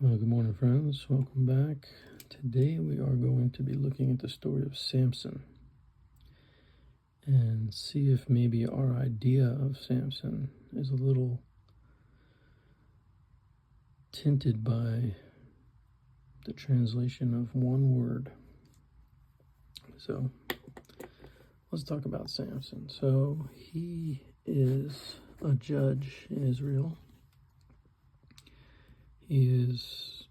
Well, good morning, friends. Welcome back. Today we are going to be looking at the story of Samson and see if maybe our idea of Samson is a little tinted by the translation of one word. So let's talk about Samson. So he is a judge in Israel. He is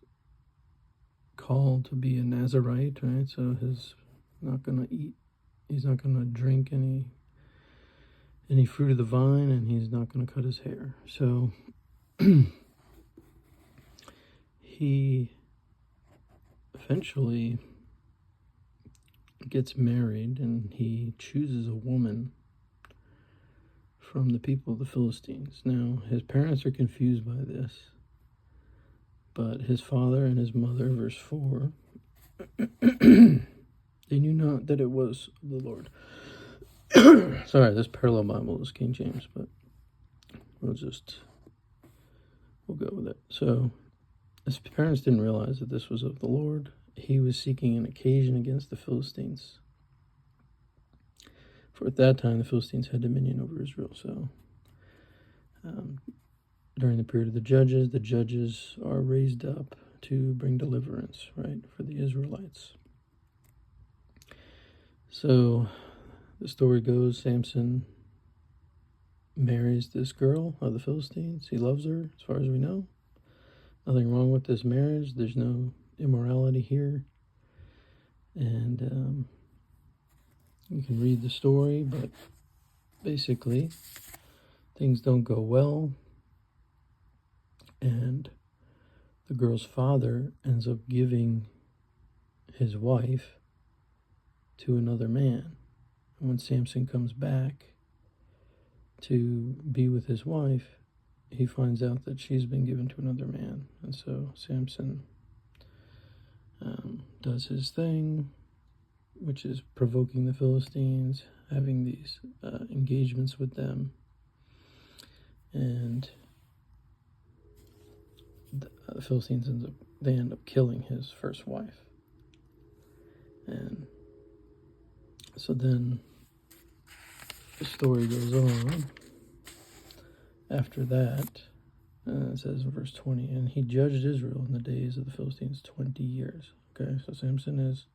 called to be a Nazirite, right? So he's not going to drink any fruit of the vine, and he's not going to cut his hair. So he eventually gets married, and he chooses a woman from the people of the Philistines. Now, his parents are confused by this, but his father and his mother, verse 4, they knew not that it was the Lord. Sorry, this parallel Bible is King James, but we'll go with it. So his parents didn't realize that this was of the Lord. He was seeking an occasion against the Philistines. For at that time, the Philistines had dominion over Israel. So during the period of the judges are raised up to bring deliverance, right, for the Israelites. So the story goes, Samson marries this girl of the Philistines. He loves her, as far as we know. Nothing wrong with this marriage. There's no immorality here. And you can read the story, but basically things don't go well. And the girl's father ends up giving his wife to another man. And when Samson comes back to be with his wife, he finds out that she's been given to another man. And so Samson does his thing, which is provoking the Philistines, having these engagements with them. And the Philistines end up killing his first wife. And so then the story goes on. After that, it says in verse 20, and he judged Israel in the days of the Philistines 20 years. Okay, so Samson is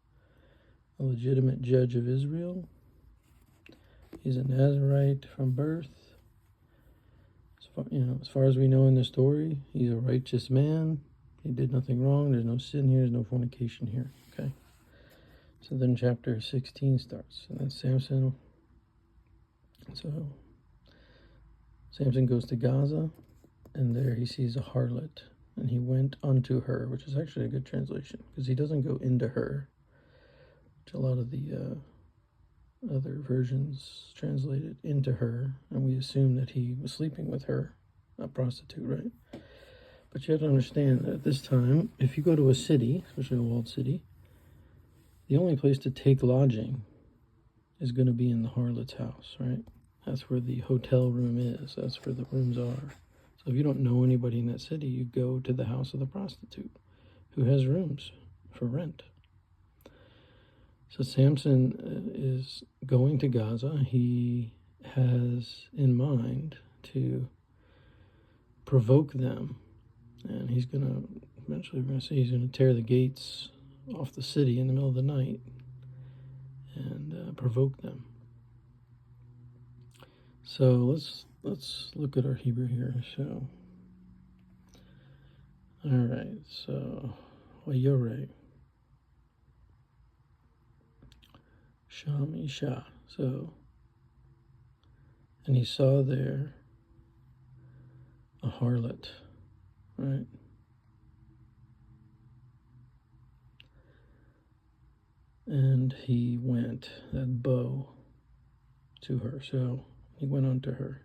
a legitimate judge of Israel. He's a Nazirite from birth. As far as we know in the story, he's a righteous man. He did nothing wrong. There's no sin here. There's no fornication here. Okay. So then chapter 16 starts. And then Samson goes to Gaza, and there he sees a harlot. And he went unto her, which is actually a good translation, because he doesn't go into her, which a lot of the other versions translated into her, and we assume that he was sleeping with her, a prostitute, right? But you have to understand that at this time, if you go to a city, especially a walled city, the only place to take lodging is going to be in the harlot's house, right? That's where the hotel room is. That's where the rooms are. So if you don't know anybody in that city, you go to the house of the prostitute who has rooms for rent. So Samson is going to Gaza. He has in mind to provoke them. And he's going to, eventually we're going to see, he's going to tear the gates off the city in the middle of the night and provoke them. So let's look at our Hebrew here. So, all right. So, Wayore, Sham Isha. So, and he saw there a harlot, right? And he went, that bow, to her. So he went unto her.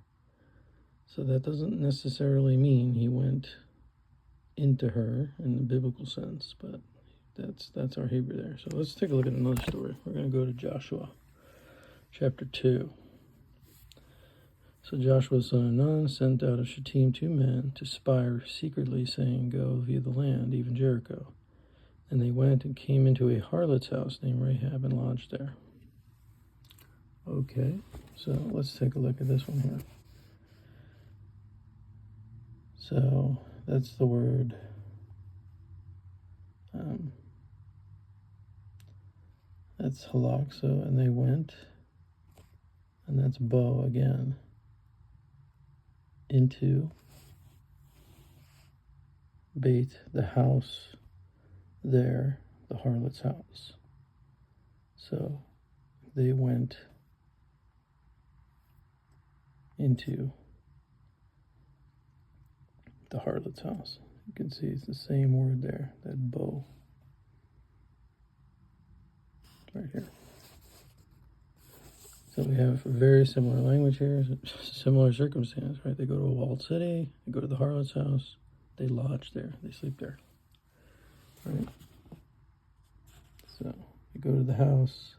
So that doesn't necessarily mean he went into her in the biblical sense, but that's our Hebrew there. So let's take a look at another story. We're going to go to Joshua chapter 2. So Joshua son of Nun sent out of Shittim 2 men to spy secretly, saying, "Go view the land, even Jericho." And they went and came into a harlot's house named Rahab and lodged there. Okay, so let's take a look at this one here. So that's the word that's halak. So, and they went, and that's bow again, into Beit, the house there, the harlot's house. So they went into the harlot's house. You can see it's the same word there, that bow. Right here. So we have a very similar language here, similar circumstance, right? They go to a walled city, they go to the harlot's house, they lodge there, they sleep there, right? So you go to the house,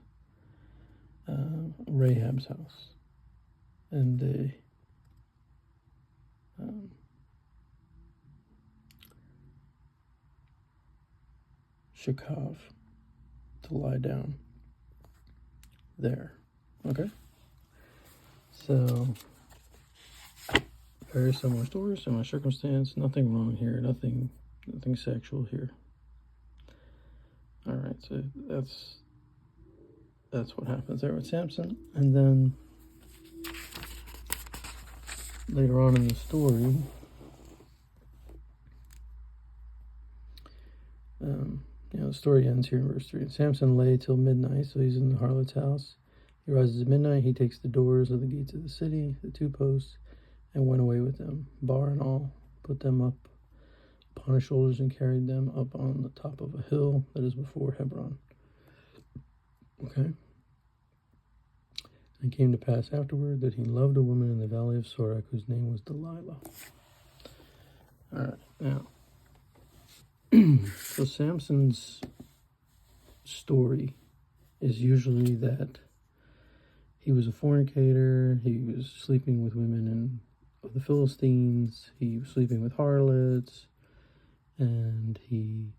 Rahab's house, and they shakav, to lie down there. Okay, so very similar story, similar circumstance, nothing wrong here, nothing sexual here. All right, so that's what happens there with Samson. And then later on in the story, the story ends here in verse 3. Samson lay till midnight, so he's in the harlot's house. He rises at midnight, he takes the doors of the gates of the city, the 2 posts, and went away with them, bar and all, put them up upon his shoulders, and carried them up on the top of a hill that is before Hebron. Okay. And it came to pass afterward that he loved a woman in the valley of Sorek, whose name was Delilah. All right, now, so Samson's story is usually that he was a fornicator, he was sleeping with women of the Philistines, he was sleeping with harlots, and he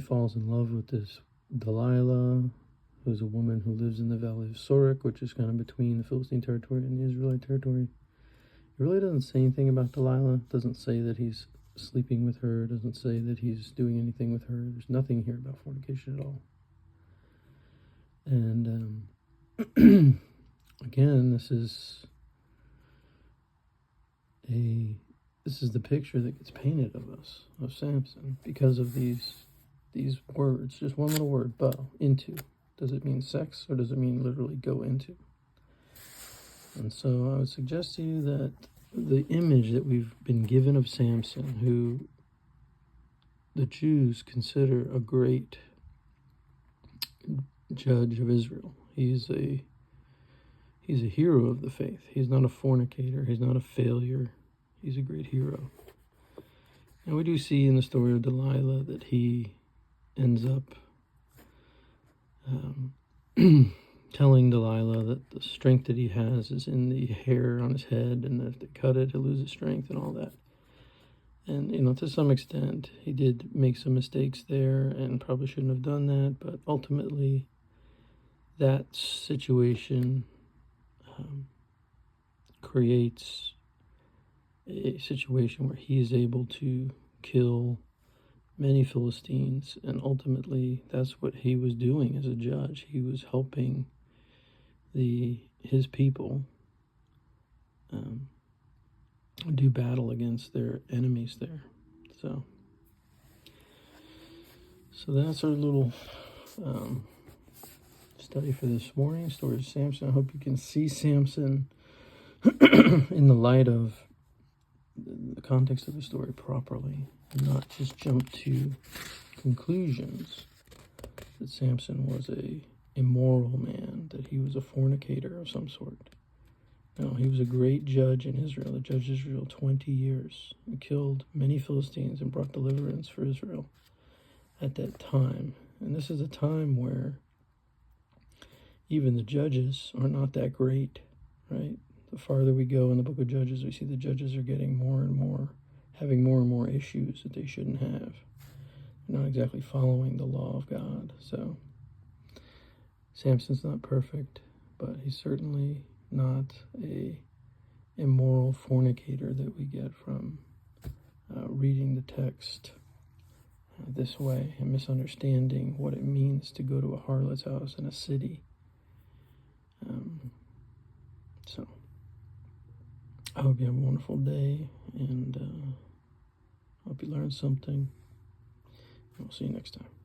falls in love with this Delilah, who's a woman who lives in the valley of Sorek, which is kind of between the Philistine territory and the Israelite territory. It really doesn't say anything about Delilah. It doesn't say that he's sleeping with her. It doesn't say that he's doing anything with her. There's nothing here about fornication at all. And again, this is the picture that gets painted of us, of Samson, because of these words. Just one little word, bow, into. Does it mean sex, or does it mean literally go into? And so I would suggest to you that the image that we've been given of Samson, who the Jews consider a great judge of Israel, he's a hero of the faith. He's not a fornicator. He's not a failure. He's a great hero. And we do see in the story of Delilah that he ends up telling Delilah that the strength that he has is in the hair on his head, and that if they cut it, he'll lose his strength and all that. And, to some extent, he did make some mistakes there and probably shouldn't have done that, but ultimately, that situation creates a situation where he is able to kill many Philistines, and ultimately that's what he was doing as a judge. He was helping his people do battle against their enemies there. So that's our little study for this morning. Story of Samson. I hope you can see Samson in the light of the context of the story properly, and not just jump to conclusions that Samson was a immoral man, that he was a fornicator of some sort. No, he was a great judge in Israel. He judged Israel 20 years and killed many Philistines and brought deliverance for Israel at that time. And this is a time where even the judges are not that great, right? The farther we go in the book of Judges, we see the judges are getting more and more, having more and more issues that they shouldn't have. They're not exactly following the law of God. So Samson's not perfect, but he's certainly not a immoral fornicator that we get from reading the text this way and misunderstanding what it means to go to a harlot's house in a city. So I hope you have a wonderful day, and hope you learned something. We'll see you next time.